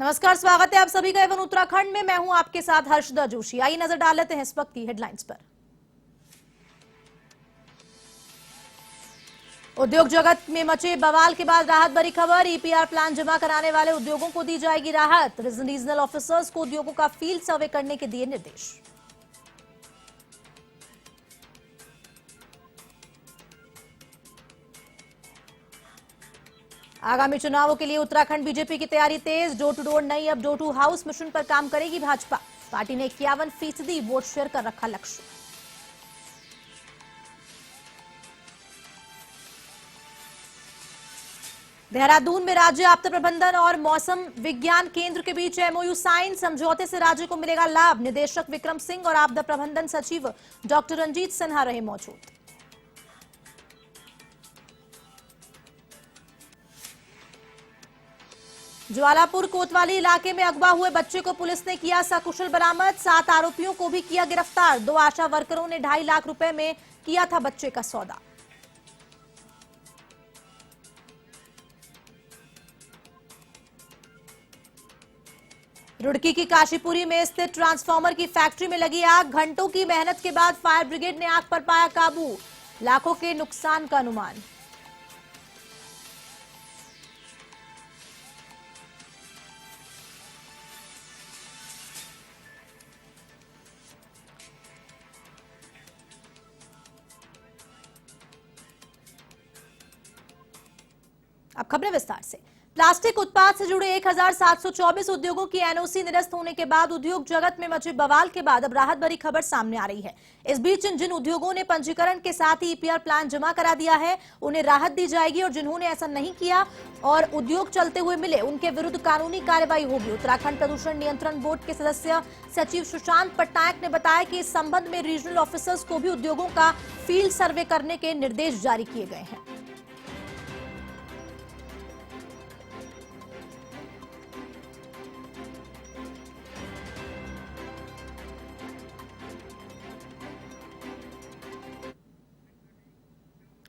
नमस्कार, स्वागत है आप सभी का एवन उत्तराखंड में। मैं हूं आपके साथ हर्षदा जोशी। आइए नजर डाल लेते हैं इस वक्त की हेडलाइंस पर। उद्योग जगत में मचे बवाल के बाद राहत भरी खबर। ईपीआर प्लान जमा कराने वाले उद्योगों को दी जाएगी राहत। रीजनल ऑफिसर्स को उद्योगों का फील्ड सर्वे करने के दिए निर्देश। आगामी चुनावों के लिए उत्तराखंड बीजेपी की तैयारी तेज। डोर टू डोर नहीं, अब डोर टू हाउस मिशन पर काम करेगी भाजपा। पार्टी ने 51% वोट शेयर कर रखा लक्ष्य। देहरादून में राज्य आपदा प्रबंधन और मौसम विज्ञान केंद्र के बीच एमओयू साइन। समझौते से राज्य को मिलेगा लाभ। निदेशक विक्रम सिंह और आपदा प्रबंधन सचिव डॉक्टर रंजीत सिन्हा रहे मौजूद। ज्वालापुर कोतवाली इलाके में अगवा हुए बच्चे को पुलिस ने किया सकुशल बरामद। 7 आरोपियों को भी किया गिरफ्तार। 2 आशा वर्करों ने 2.5 लाख रुपए में किया था बच्चे का सौदा। रुड़की की काशीपुरी में स्थित ट्रांसफार्मर की फैक्ट्री में लगी आग। घंटों की मेहनत के बाद फायर ब्रिगेड ने आग पर पाया काबू। लाखों के नुकसान का अनुमान। अब खबरें विस्तार से। प्लास्टिक उत्पाद से जुड़े 1724 उद्योगों की एनओसी निरस्त होने के बाद उद्योग जगत में मचे बवाल के बाद अब राहत भरी खबर सामने आ रही है। इस बीच जिन उद्योगों ने पंजीकरण के साथ ही ईपीआर प्लान जमा करा दिया है उन्हें राहत दी जाएगी, और जिन्होंने ऐसा नहीं किया और उद्योग चलते हुए मिले उनके विरुद्ध कानूनी कार्रवाई होगी। उत्तराखंड प्रदूषण नियंत्रण बोर्ड के सदस्य सचिव सुशांत पटनायक ने बताया कि इस संबंध में रीजनल ऑफिसर्स को भी उद्योगों का फील्ड सर्वे करने के निर्देश जारी किए गए हैं।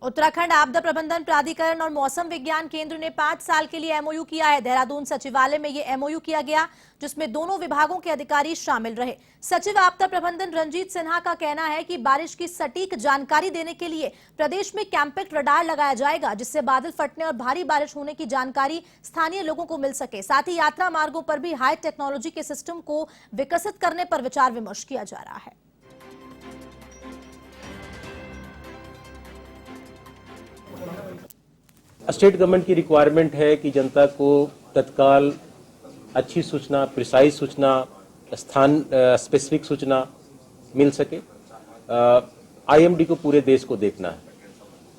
उत्तराखंड आपदा प्रबंधन प्राधिकरण और मौसम विज्ञान केंद्र ने 5 साल के लिए एमओयू किया है। देहरादून सचिवालय में यह एमओयू किया गया, जिसमें दोनों विभागों के अधिकारी शामिल रहे। सचिव आपदा प्रबंधन रंजीत सिन्हा का कहना है कि बारिश की सटीक जानकारी देने के लिए प्रदेश में कैंपेक्ट रडार लगाया जाएगा, जिससे बादल फटने और भारी बारिश होने की जानकारी स्थानीय लोगों को मिल सके। साथ ही यात्रा मार्गों पर भी हाई टेक्नोलॉजी के सिस्टम को विकसित करने पर विचार विमर्श किया जा रहा है। स्टेट गवर्नमेंट की रिक्वायरमेंट है कि जनता को तत्काल अच्छी सूचना, प्रिसाइज सूचना, स्थान स्पेसिफिक सूचना मिल सके। आईएमडी को पूरे देश को देखना है।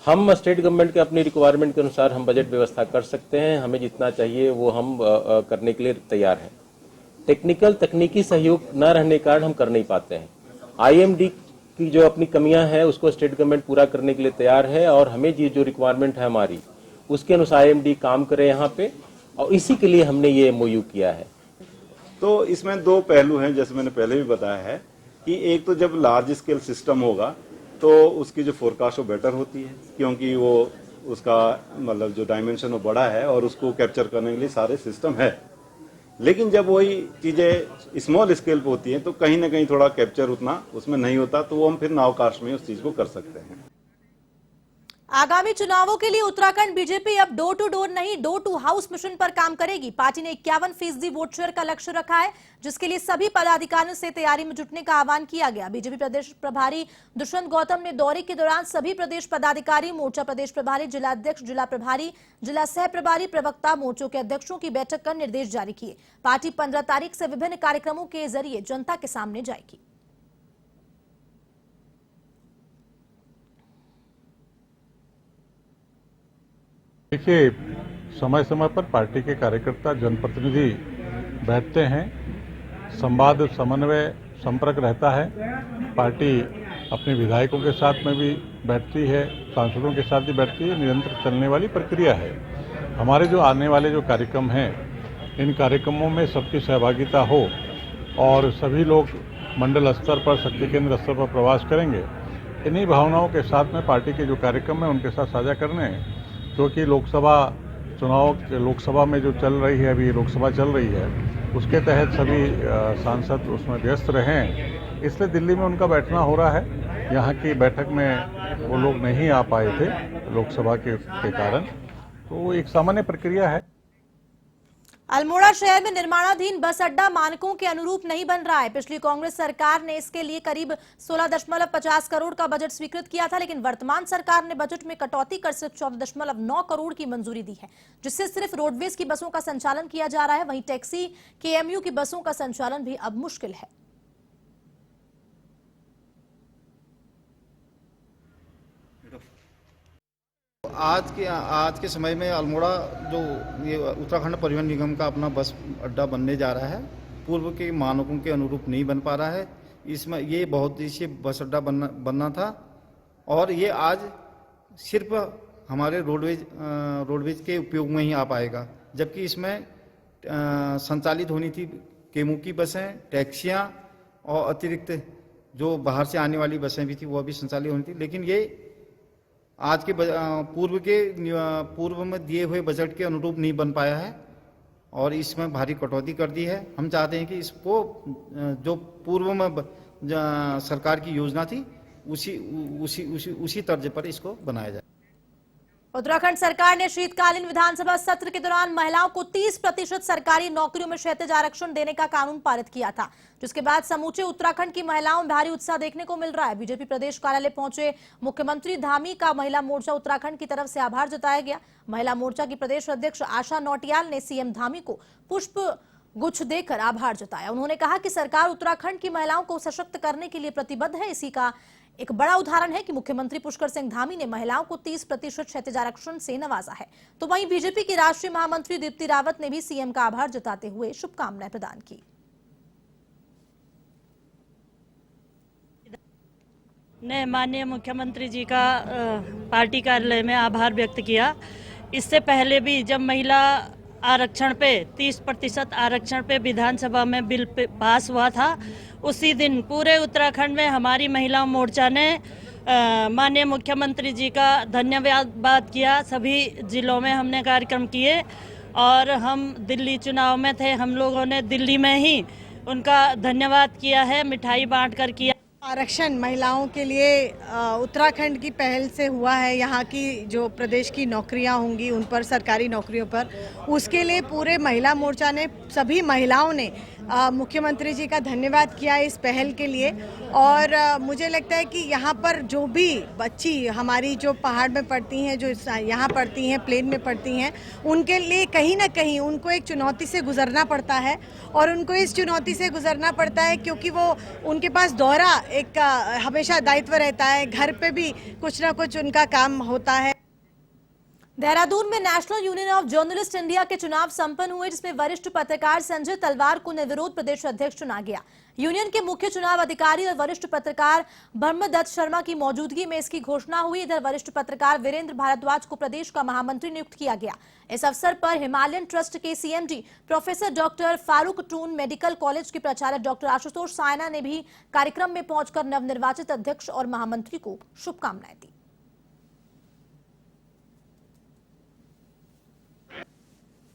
हम स्टेट गवर्नमेंट के अपनी रिक्वायरमेंट के अनुसार हम बजट व्यवस्था कर सकते हैं। हमें जितना चाहिए वो हम करने के लिए तैयार हैं। तकनीकी सहयोग न रहने के कारण हम कर नहीं पाते हैं। आईएमडी की जो अपनी कमियां हैं उसको स्टेट गवर्नमेंट पूरा करने के लिए तैयार है, और हमें ये जो रिक्वायरमेंट है हमारी उसके अनुसार आईएमडी काम करे यहाँ पे, और इसी के लिए हमने ये एमओयू किया है। तो इसमें 2 पहलू हैं, जैसे मैंने पहले भी बताया है कि एक तो जब लार्ज स्केल सिस्टम होगा तो उसकी जो फोरकास्ट वो बेटर होती है, क्योंकि वो उसका मतलब जो डायमेंशन वो बड़ा है और उसको कैप्चर करने के लिए सारे सिस्टम है। लेकिन जब वही चीजें स्मॉल स्केल पे होती हैं तो कहीं ना कहीं थोड़ा कैप्चर उतना उसमें नहीं होता, तो वो हम फिर नावकास्ट में उस चीज को कर सकते हैं। आगामी चुनावों के लिए उत्तराखंड बीजेपी अब डोर टू डोर नहीं, डोर टू हाउस मिशन पर काम करेगी। पार्टी ने 51% वोट शेयर का लक्ष्य रखा है, जिसके लिए सभी पदाधिकारियों से तैयारी में जुटने का आह्वान किया गया। बीजेपी प्रदेश प्रभारी दुष्यंत गौतम ने दौरे के दौरान सभी प्रदेश पदाधिकारी, मोर्चा प्रदेश प्रभारी, जिला अध्यक्ष, जिला प्रभारी, जिला सह प्रभारी, प्रवक्ता, मोर्चों के अध्यक्षों की बैठक कर निर्देश जारी किए। पार्टी 15 तारीख से विभिन्न कार्यक्रमों के जरिए जनता के सामने जाएगी। देखिए, समय समय पर पार्टी के कार्यकर्ता, जनप्रतिनिधि बैठते हैं, संवाद, समन्वय, संपर्क रहता है। पार्टी अपने विधायकों के साथ में भी बैठती है, सांसदों के साथ भी बैठती है। निरंतर चलने वाली प्रक्रिया है। हमारे जो आने वाले जो कार्यक्रम हैं, इन कार्यक्रमों में सबकी सहभागिता हो और सभी लोग मंडल स्तर पर, शक्ति केंद्र स्तर पर प्रवास करेंगे। इन्हीं भावनाओं के साथ में पार्टी के जो कार्यक्रम हैं उनके साथ साझा करने हैं, क्योंकि लोकसभा चुनाव लोकसभा में जो चल रही है, अभी लोकसभा चल रही है, उसके तहत सभी सांसद उसमें व्यस्त रहें, इसलिए दिल्ली में उनका बैठना हो रहा है। यहाँ की बैठक में वो लोग नहीं आ पाए थे लोकसभा के कारण, तो एक सामान्य प्रक्रिया है। अल्मोड़ा शहर में निर्माणाधीन बस अड्डा मानकों के अनुरूप नहीं बन रहा है। पिछली कांग्रेस सरकार ने इसके लिए करीब 16.50 करोड़ का बजट स्वीकृत किया था, लेकिन वर्तमान सरकार ने बजट में कटौती कर सिर्फ 14.9 करोड़ की मंजूरी दी है, जिससे सिर्फ रोडवेज की बसों का संचालन किया जा रहा है। वहीं टैक्सी, केएमयू की बसों का संचालन भी अब मुश्किल है। आज के समय में अल्मोड़ा जो ये उत्तराखंड परिवहन निगम का अपना बस अड्डा बनने जा रहा है, पूर्व के मानकों के अनुरूप नहीं बन पा रहा है। इसमें ये बहुउद्देशीय बस अड्डा बनना था और ये आज सिर्फ हमारे रोडवेज के उपयोग में ही आ पाएगा, जबकि इसमें संचालित होनी थी केमू की बसें, टैक्सियाँ और अतिरिक्त जो बाहर से आने वाली बसें भी थी वह भी संचालित होनी थी। लेकिन ये आज के पूर्व में दिए हुए बजट के अनुरूप नहीं बन पाया है और इसमें भारी कटौती कर दी है। हम चाहते हैं कि इसको जो पूर्व में सरकार की योजना थी उसी तर्ज पर इसको बनाया जाए। उत्तराखंड सरकार ने शीतकालीन विधानसभा सत्र के दौरान महिलाओं को 30% सरकारी नौकरियों में क्षैतिज आरक्षण देने का कानून पारित किया था, जिसके बाद समूचे उत्तराखंड की महिलाओं में भारी उत्साह देखने को मिल रहा है। बीजेपी प्रदेश कार्यालय पहुंचे मुख्यमंत्री धामी का महिला मोर्चा उत्तराखंड की तरफ से आभार जताया गया। महिला मोर्चा की प्रदेश अध्यक्ष आशा नौटियाल ने सीएम धामी को पुष्प गुच्छ देकर आभार जताया। उन्होंने कहा कि सरकार उत्तराखंड की महिलाओं को सशक्त करने के लिए प्रतिबद्ध है। इसी का एक बड़ा उदाहरण है कि मुख्यमंत्री पुष्कर सिंह धामी ने महिलाओं को 30% क्षैतिज आरक्षण से नवाजा है। तो वहीं बीजेपी की राष्ट्रीय महामंत्री दीप्ति रावत ने भी सीएम का आभार जताते हुए शुभकामनाएं प्रदान की। ने माननीय मुख्यमंत्री जी का पार्टी कार्यालय में आभार व्यक्त किया। इससे पहले भी जब महिला आरक्षण पे 30% आरक्षण पे विधानसभा में बिल पास हुआ था, उसी दिन पूरे उत्तराखंड में हमारी महिला मोर्चा ने माननीय मुख्यमंत्री जी का धन्यवाद किया। सभी जिलों में हमने कार्यक्रम किए और हम दिल्ली चुनाव में थे, हम लोगों ने दिल्ली में ही उनका धन्यवाद किया है, मिठाई बांट कर किया। आरक्षण महिलाओं के लिए उत्तराखंड की पहल से हुआ है। यहाँ की जो प्रदेश की नौकरियाँ होंगी उन पर, सरकारी नौकरियों पर, उसके लिए पूरे महिला मोर्चा ने, सभी महिलाओं ने मुख्यमंत्री जी का धन्यवाद किया इस पहल के लिए। और मुझे लगता है कि यहाँ पर जो भी बच्ची हमारी जो पहाड़ में पढ़ती हैं, जो यहाँ पढ़ती हैं, प्लेन में पढ़ती हैं, उनके लिए कहीं ना कहीं उनको एक चुनौती से गुजरना पड़ता है। और उनको इस चुनौती से गुजरना पड़ता है क्योंकि वो उनके पास दोहरा एक हमेशा दायित्व रहता है, घर पे भी कुछ ना कुछ उनका काम होता है। देहरादून में national union of journalist India के चुनाव संपन्न हुए, जिसमें वरिष्ठ पत्रकार संजय तलवार को निर्विरोध प्रदेश अध्यक्ष चुना गया। यूनियन के मुख्य चुनाव अधिकारी और वरिष्ठ पत्रकार ब्रह्मदत्त शर्मा की मौजूदगी में इसकी घोषणा हुई। इधर वरिष्ठ पत्रकार वीरेंद्र भारद्वाज को प्रदेश का महामंत्री नियुक्त किया गया। इस अवसर पर हिमालयन ट्रस्ट के CMD professor doctor Farooq Toon, medical college के प्राचार्य डॉक्टर आशुतोष सायना ने भी कार्यक्रम में पहुंचकर नवनिर्वाचित अध्यक्ष और महामंत्री को शुभकामनाएं दी।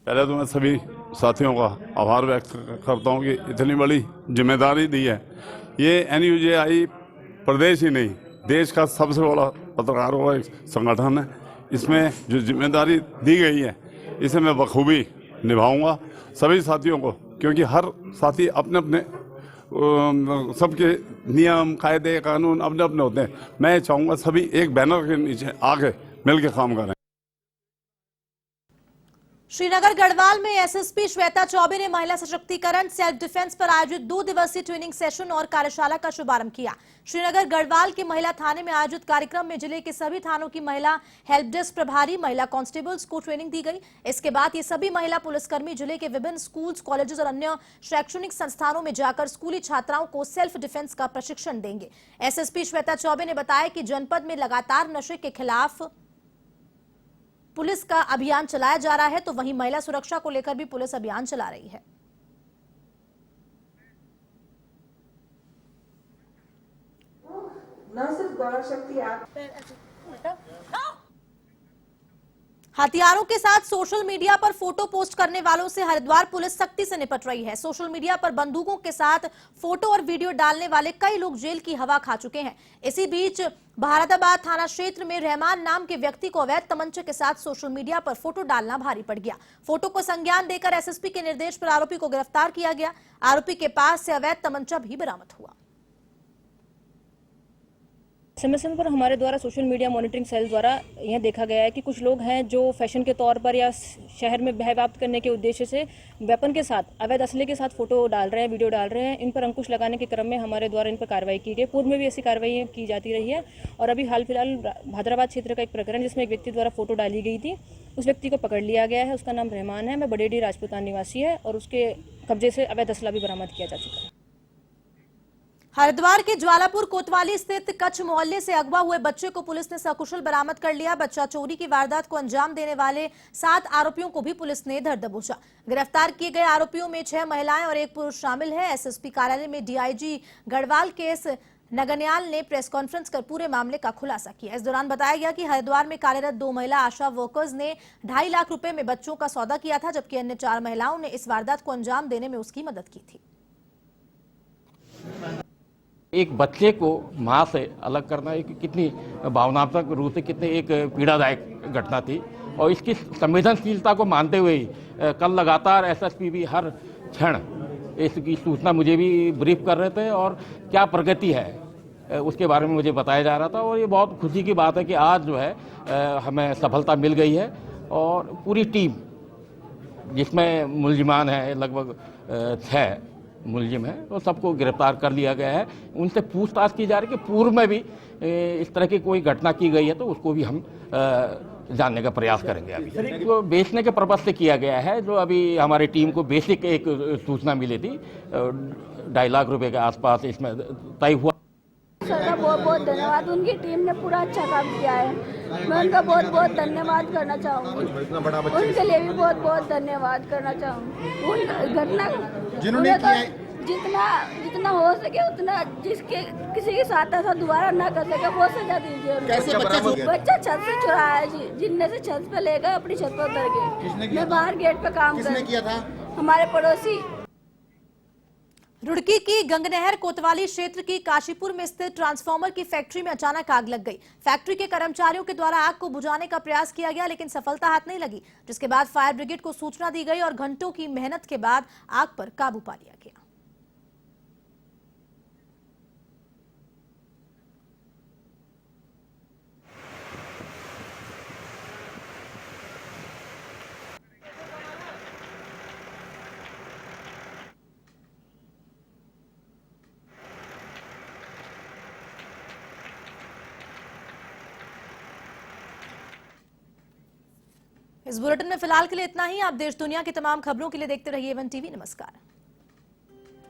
पहले तो मैं सभी साथियों का आभार व्यक्त करता हूं कि इतनी बड़ी जिम्मेदारी दी है। ये NUJI प्रदेश ही नहीं, देश का सबसे बड़ा पत्रकारों का एक संगठन है। इसमें जो जिम्मेदारी दी गई है इसे मैं बखूबी निभाऊंगा सभी साथियों को, क्योंकि हर साथी अपने अपने सबके नियम, कायदे, कानून अपने अपने होते हैं। मैं चाहूँगा सभी एक बैनर के नीचे आके मिलकर काम करें। श्रीनगर गढ़वाल में एसएसपी श्वेता चौबे ने महिला सशक्तिकरण, सेल्फ डिफेंस पर आयोजित 2 दिवसीय ट्रेनिंग सेशन और कार्यशाला का शुभारंभ किया। श्रीनगर गढ़वाल के महिला थाने में आयोजित कार्यक्रम में जिले के सभी थानों की महिला हेल्प डेस्क प्रभारी, महिला कांस्टेबल्स को ट्रेनिंग दी गई। इसके बाद ये सभी महिला पुलिसकर्मी जिले के विभिन्न स्कूल्स, कॉलेजेस और अन्य शैक्षणिक संस्थानों में जाकर स्कूली छात्राओं को सेल्फ डिफेंस का प्रशिक्षण देंगे। एसएसपी श्वेता चौबे ने बताया कि जनपद में लगातार नशे के खिलाफ पुलिस का अभियान चलाया जा रहा है, तो वहीं महिला सुरक्षा को लेकर भी पुलिस अभियान चला रही है। न सिर्फ गौरव शक्ति हथियारों के साथ सोशल मीडिया पर फोटो पोस्ट करने वालों से हरिद्वार पुलिस सख्ती से निपट रही है। सोशल मीडिया पर बंदूकों के साथ फोटो और वीडियो डालने वाले कई लोग जेल की हवा खा चुके हैं। इसी बीच भारदाबाद थाना क्षेत्र में रहमान नाम के व्यक्ति को अवैध तमंचे के साथ सोशल मीडिया पर फोटो डालना भारी पड़ गया। फोटो को संज्ञान देकर एसएसपी के निर्देश पर आरोपी को गिरफ्तार किया गया। आरोपी के पास से अवैध तमंचा भी बरामद हुआ। समय समय पर हमारे द्वारा सोशल मीडिया मॉनिटरिंग सेल द्वारा यह देखा गया है कि कुछ लोग हैं जो फैशन के तौर पर या शहर में भय व्याप्त करने के उद्देश्य से वेपन के साथ, अवैध असले के साथ फोटो डाल रहे हैं, वीडियो डाल रहे हैं। इन पर अंकुश लगाने के क्रम में हमारे द्वारा इन पर कार्रवाई की गई। पूर्व में भी ऐसी कार्रवाई की जाती रही है और अभी हाल फिलहाल भादराबाद क्षेत्र का एक प्रकरण जिसमें एक व्यक्ति द्वारा फोटो डाली गई थी, उस व्यक्ति को पकड़ लिया गया है। उसका नाम रहमान है, मैं बडेडी राजपूतान निवासी है और उसके कब्जे से अवैध असला भी बरामद किया जा चुका है। हरिद्वार के ज्वालापुर कोतवाली स्थित कच्छ मोहल्ले से अगवा हुए बच्चे को पुलिस ने सकुशल बरामद कर लिया। बच्चा चोरी की वारदात को अंजाम देने वाले 7 आरोपियों को भी पुलिस ने धर दबोचा। गिरफ्तार किए गए आरोपियों में 6 महिलाएं और 1 पुरुष शामिल है। एसएसपी कार्यालय में डीआईजी गढ़वाल केस नगन्याल ने प्रेस कॉन्फ्रेंस कर पूरे मामले का खुलासा किया। इस दौरान बताया गया कि हरिद्वार में कार्यरत 2 महिला आशा वर्कर्स ने 2.5 लाख रुपए में बच्चों का सौदा किया था, जबकि अन्य 4 महिलाओं ने इस वारदात को अंजाम देने में उसकी मदद की थी। एक बच्चे को माँ से अलग करना एक कितनी भावनात्मक रूप से कितनी एक पीड़ादायक घटना थी और इसकी संवेदनशीलता को मानते हुए कल लगातार एसएसपी भी हर क्षण इसकी सूचना मुझे भी ब्रीफ कर रहे थे और क्या प्रगति है उसके बारे में मुझे बताया जा रहा था। और ये बहुत खुशी की बात है कि आज जो है हमें सफलता मिल गई है और पूरी टीम जिसमें मुलजिमान है, लगभग 6 मुलजिम है, तो सबको गिरफ्तार कर लिया गया है। उनसे पूछताछ की जा रही है कि पूर्व में भी इस तरह की कोई घटना की गई है तो उसको भी हम जानने का प्रयास करेंगे। अभी तो बेचने के पर्पज से किया गया है। जो अभी हमारी टीम को बेसिक एक सूचना मिली थी 2.5 लाख रुपए के आसपास इसमें तय हुआ। सर का बहुत बहुत धन्यवाद। उनकी टीम ने पूरा अच्छा काम किया है, मैं उनका बहुत बहुत धन्यवाद करना चाहूँगी। उनके लिए भी बहुत बहुत धन्यवाद करना चाहूँगी। उन घटना जिन्होंने जितना हो सके उतना जिसके किसी के साथ ऐसा दोबारा ना कर सके वो सजा दीजिए। कैसे बच्चा छत से चुराया है, जिनने से छत पे ले गए, अपनी छत पर उतर गए। मैं बाहर गेट पे काम किया था, हमारे पड़ोसी। रुड़की की गंगनहर कोतवाली क्षेत्र की काशीपुर में स्थित ट्रांसफार्मर की फैक्ट्री में अचानक आग लग गई। फैक्ट्री के कर्मचारियों के द्वारा आग को बुझाने का प्रयास किया गया, लेकिन सफलता हाथ नहीं लगी, जिसके बाद फायर ब्रिगेड को सूचना दी गई और घंटों की मेहनत के बाद आग पर काबू पा लिया गया। इस बुलेटिन में फिलहाल के लिए इतना ही। आप देश दुनिया की तमाम खबरों के लिए देखते रहिए वन टीवी। नमस्कार।